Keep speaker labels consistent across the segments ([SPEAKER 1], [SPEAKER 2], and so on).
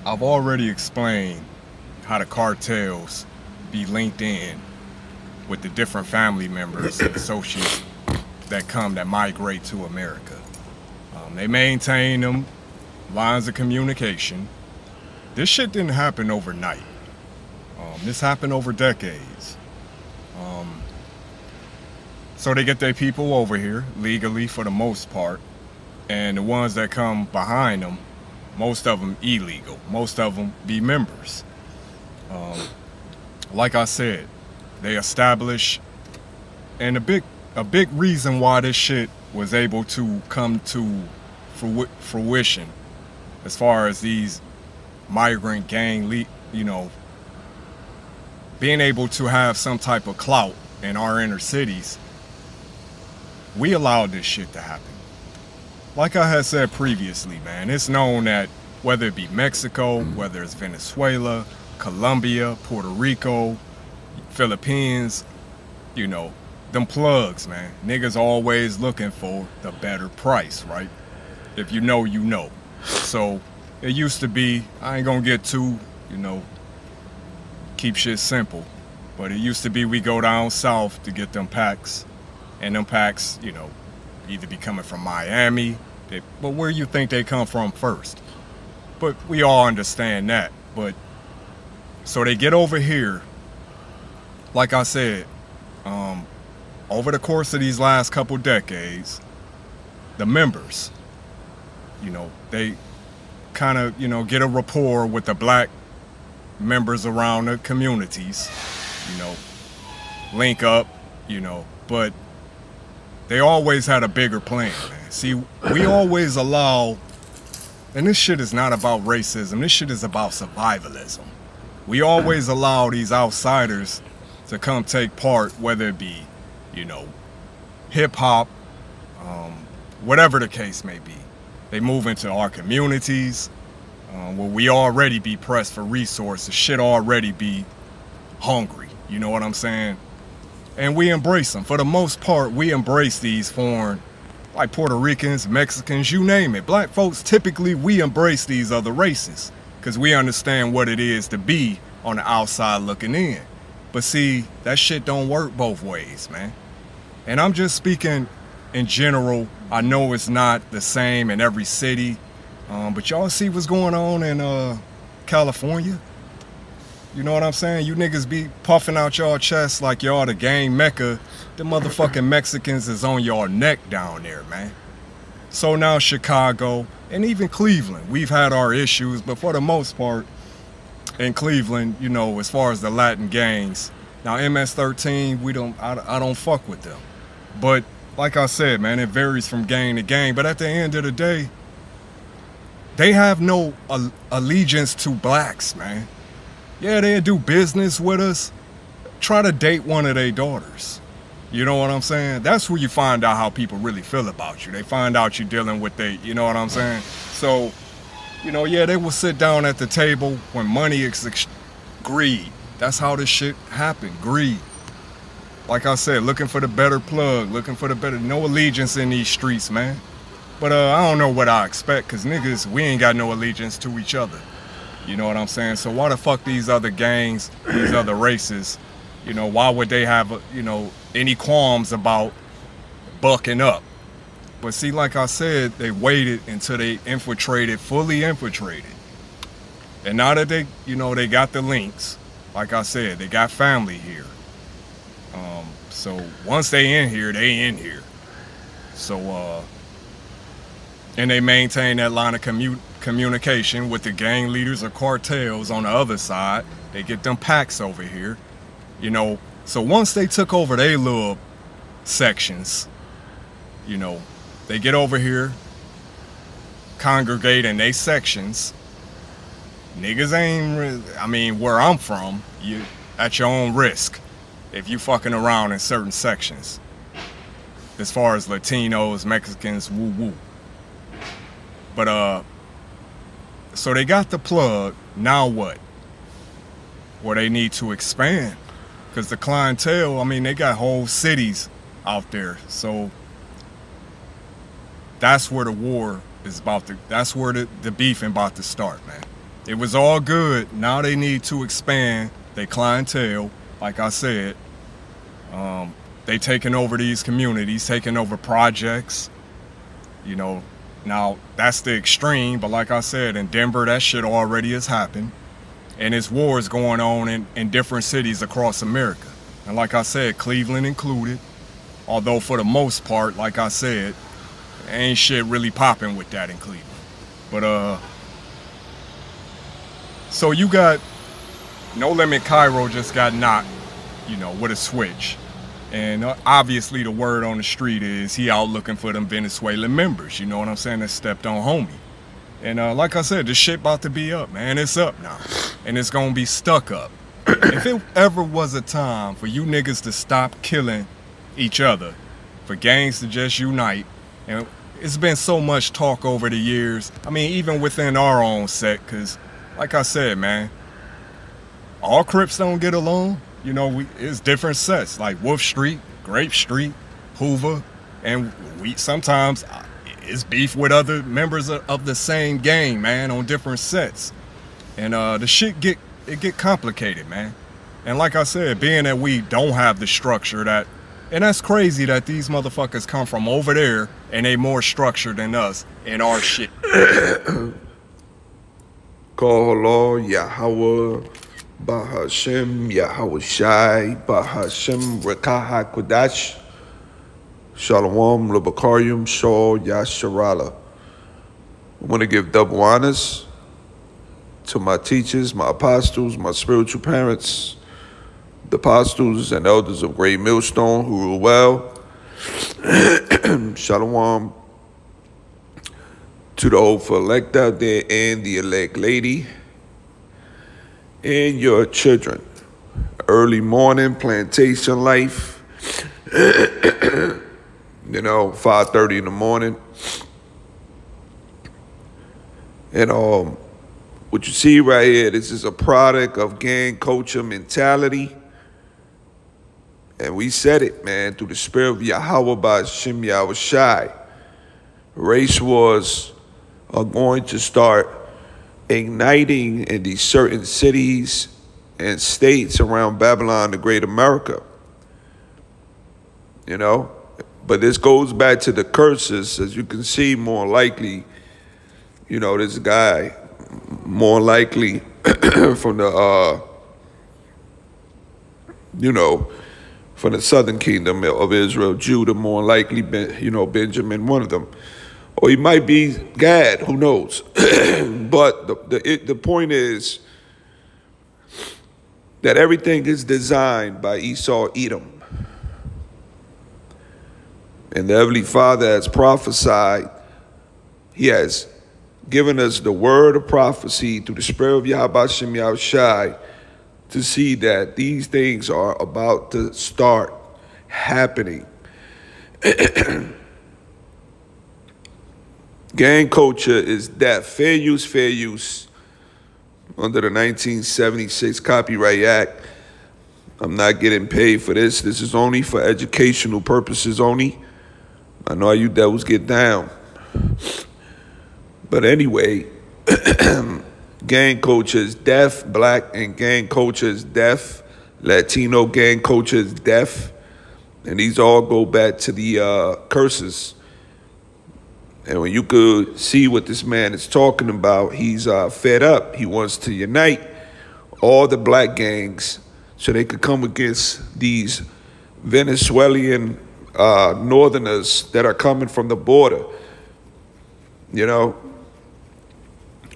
[SPEAKER 1] I've already explained how the cartels be linked in with the different family members and associates that migrate to America. They maintain them lines of communication. This shit didn't happen overnight. This happened over decades. So they get their people over here legally for the most part, and the ones that come behind them, most of them illegal. Most of them be members. Like I said, they establish, and a big reason why this shit was able to come to fruition, as far as these migrant gang, being able to have some type of clout in our inner cities, we allowed this shit to happen. Like I had said previously, man, it's known that whether it be Mexico, whether it's Venezuela, Colombia, Puerto Rico, Philippines, them plugs, man. Niggas always looking for the better price, right? If you know, you know. So it used to be, I ain't gonna get too, keep shit simple, but it used to be we go down south to get them packs, and them packs, either be coming from Miami, but where you think they come from first? But we all understand that. But so they get over here, like I said, over the course of these last couple decades, the members, they kind of, get a rapport with the black members around the communities, link up, but they always had a bigger plan, man. See, we always allow, and this shit is not about racism, this shit is about survivalism. We always allow these outsiders to come take part, whether it be, hip hop, whatever the case may be. They move into our communities, where we already be pressed for resources, shit already be hungry, you know what I'm saying? And we embrace them. For the most part, we embrace these foreign, like Puerto Ricans, Mexicans, you name it. Black folks, typically, we embrace these other races because we understand what it is to be on the outside looking in. But see, that shit don't work both ways, man. And I'm just speaking in general. I know it's not the same in every city, but y'all see what's going on in California? You know what I'm saying? You niggas be puffing out y'all chests like y'all the gang mecca. The motherfucking Mexicans is on y'all neck down there, man. So now Chicago and even Cleveland, we've had our issues, but for the most part, in Cleveland, as far as the Latin gangs, now MS-13, I don't fuck with them. But like I said, man, it varies from gang to gang. But at the end of the day, they have no allegiance to blacks, man. Yeah, they do business with us. Try to date one of their daughters. You know what I'm saying? That's where you find out how people really feel about you. They find out you're dealing with you know what I'm saying? So, yeah, they will sit down at the table when money is greed. That's how this shit happened, greed. Like I said, looking for the better plug, looking for the better, no allegiance in these streets, man. But I don't know what I expect, because niggas, we ain't got no allegiance to each other. You know what I'm saying? So why the fuck these other gangs, these other races, why would they have, any qualms about bucking up? But see, like I said, they waited until they fully infiltrated. And now that they, they got the links, like I said, they got family here. So once they in here, they in here. So, and they maintain that line of communication with the gang leaders or cartels on the other side. They get them packs over here, So once they took over their little sections, they get over here, congregate in their sections. Niggas ain't, where I'm from, you at your own risk if you fucking around in certain sections. As far as Latinos, Mexicans, woo-woo. But, so they got the plug, now what? Well, they need to expand. Because the clientele, they got whole cities out there. So that's where the war is that's where the beefing about to start, man. It was all good. Now they need to expand their clientele. Like I said, they taking over these communities, taking over projects. You know, now that's the extreme, but like I said, in Denver, that shit already has happened. And it's wars going on in different cities across America. And like I said, Cleveland included. Although for the most part, like I said, ain't shit really popping with that in Cleveland. But so you got No Limit Cairo just got knocked, you know, with a switch. And obviously the word on the street is he out looking for them Venezuelan members, you know what I'm saying, that stepped on homie. And like I said, this shit about to be up, man. It's up now. And it's gonna be stuck up. If it ever was a time for you niggas to stop killing each other, for gangs to just unite, and it's been so much talk over the years, I mean, even within our own set, because like I said, man, all Crips don't get along. You know, it's different sets, like Wolf Street, Grape Street, Hoover, and we sometimes it's beef with other members of the same gang, man, on different sets. And the shit get complicated, man. And like I said, being that we don't have the structure and that's crazy that these motherfuckers come from over there and they more structured than us in our shit.
[SPEAKER 2] Call Yahweh, Bahashem, Yahweh Shai, Bahashem, Rekaha Kodash, Shalom, Labakarium, Shal, Yasharala. I want to give double honors to my teachers, my apostles, my spiritual parents, the apostles and elders of Great Millstone who rule well. Shalom to the hopeful elect out there and the elect lady and your children. Early morning plantation life. You know, 5:30 in the morning. And what you see right here, this is a product of gang culture mentality. And we said it, man, through the spirit of Yahweh by Shem Yahweh Shai. Race wars are going to start igniting in these certain cities and states around Babylon, the Great America. You know? But this goes back to the curses. As you can see, more likely, you know, this guy, more likely from the, you know, from the southern kingdom of Israel, Judah, more likely, you know, Benjamin, one of them. Or he might be Gad, who knows? But the point is that everything is designed by Esau, Edom. And the Heavenly Father has prophesied. He has given us the word of prophecy through the spirit of Yahweh Shem Yahweh Shai to see that these things are about to start happening. Gang culture is death. Fair use under the 1976 Copyright Act. I'm not getting paid for this. This is only for educational purposes only. I know how you devils get down. But anyway, gang culture is deaf. Black and gang culture is deaf. Latino gang culture is deaf. And these all go back to the curses. And when you could see what this man is talking about, he's fed up. He wants to unite all the black gangs so they could come against these Venezuelan northerners that are coming from the border. You know,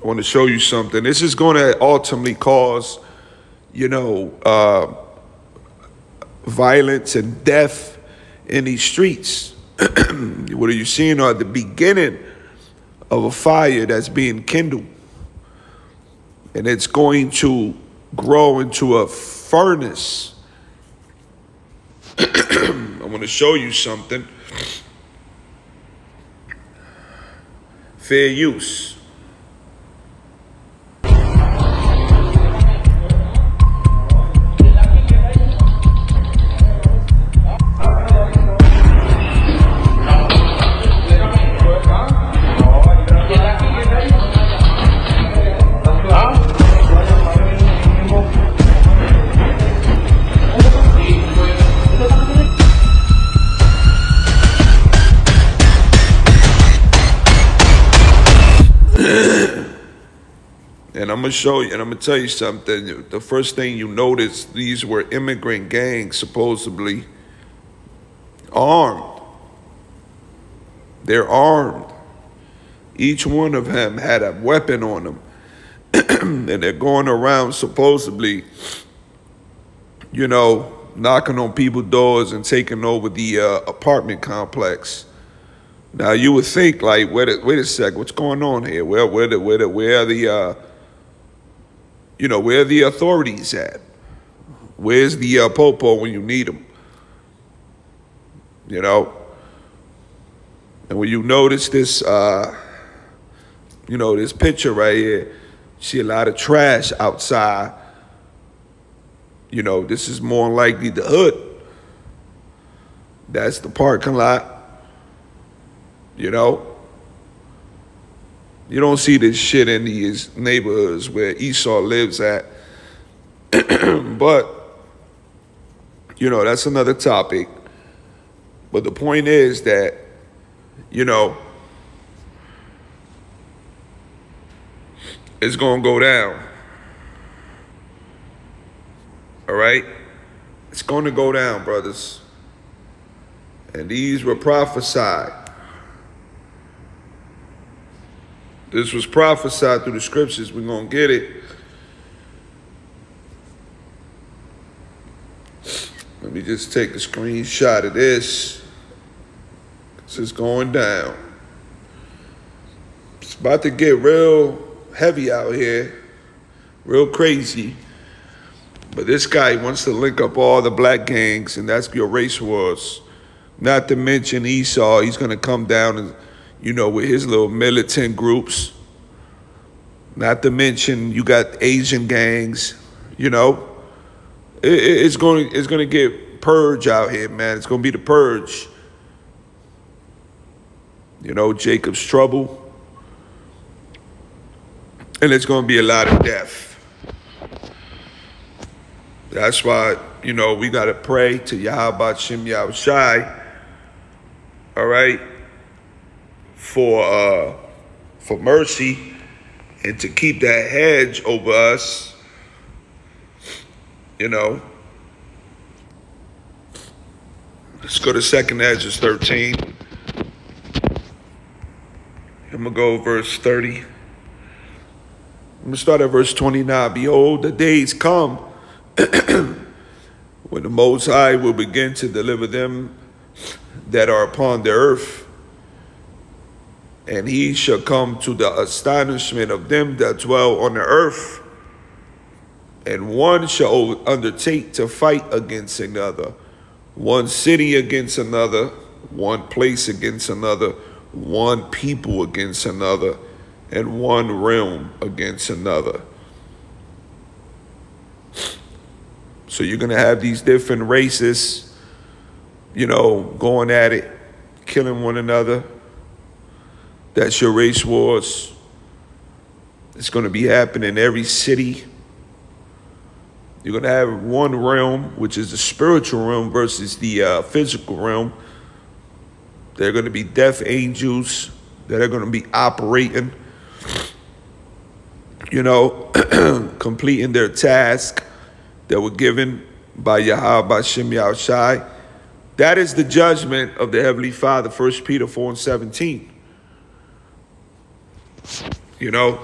[SPEAKER 2] I want to show you something. This is going to ultimately cause, you know, violence and death in these streets. What are you seeing are the beginning of a fire that's being kindled. And it's going to grow into a furnace. I want to show you something. Fair use. And I'm going to show you, and I'm going to tell you something. The first thing you notice, these were immigrant gangs, supposedly armed. They're armed. Each one of them had a weapon on them. And they're going around supposedly, you know, knocking on people's doors and taking over the apartment complex. Now you would think, like, wait a sec, what's going on here? Where are the you know, where are the authorities at? Where's the popo when you need them? You know, and when you notice this, you know, this picture right here, you see a lot of trash outside. You know, this is more likely the hood. That's the parking lot. You know, you don't see this shit in these neighborhoods where Esau lives at. But, you know, that's another topic. But the point is that, you know, it's going to go down. All right? It's going to go down, brothers. And these were prophesied. This was prophesied through the scriptures. We're going to get it. Let me just take a screenshot of this. This is going down. It's about to get real heavy out here. Real crazy. But this guy wants to link up all the black gangs, and that's your race wars. Not to mention Esau. He's going to come down and, you know, with his little militant groups. Not to mention you got Asian gangs, you know. It's going to get purge out here, man. It's going to be the purge. You know, Jacob's trouble. And it's going to be a lot of death. That's why, you know, we got to pray to Yahweh Shem Yahushai, all right, for mercy and to keep that hedge over us, you know. Let's go to 2nd Ezra 13. I'm going to go verse 30. I'm going to start at verse 29. Behold, the days come when the Most High will begin to deliver them that are upon the earth. And he shall come to the astonishment of them that dwell on the earth. And one shall undertake to fight against another, one city against another, one place against another, one people against another, and one realm against another. So you're going to have these different races, you know, going at it, killing one another. That's your race wars. It's going to be happening in every city. You're going to have one realm, which is the spiritual realm versus the physical realm. There are going to be death angels that are going to be operating, you know, completing their task that were given by Yahweh Shem Yahushai. That is the judgment of the Heavenly Father, 1 Peter 4 and 17. You know?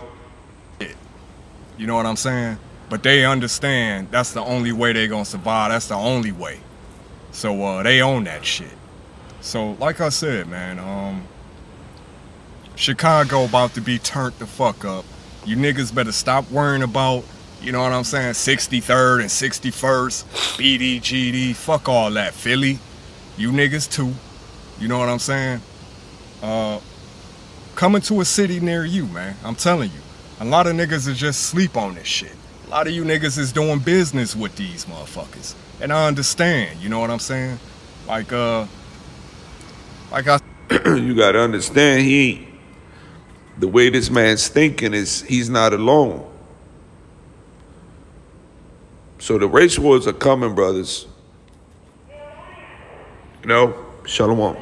[SPEAKER 1] You know what I'm saying? But they understand that's the only way they're going to survive. That's the only way. So they own that shit. So like I said, man, Chicago about to be turned the fuck up. You niggas better stop worrying about, you know what I'm saying, 63rd and 61st, BD, GD, fuck all that. Philly, you niggas too. You know what I'm saying? Coming to a city near you, man. I'm telling you. A lot of niggas is just sleep on this shit. A lot of you niggas is doing business with these motherfuckers. And I understand, you know what I'm saying? Like I
[SPEAKER 2] you got to understand, the way this man's thinking is he's not alone. So the race wars are coming, brothers. You know, shalom.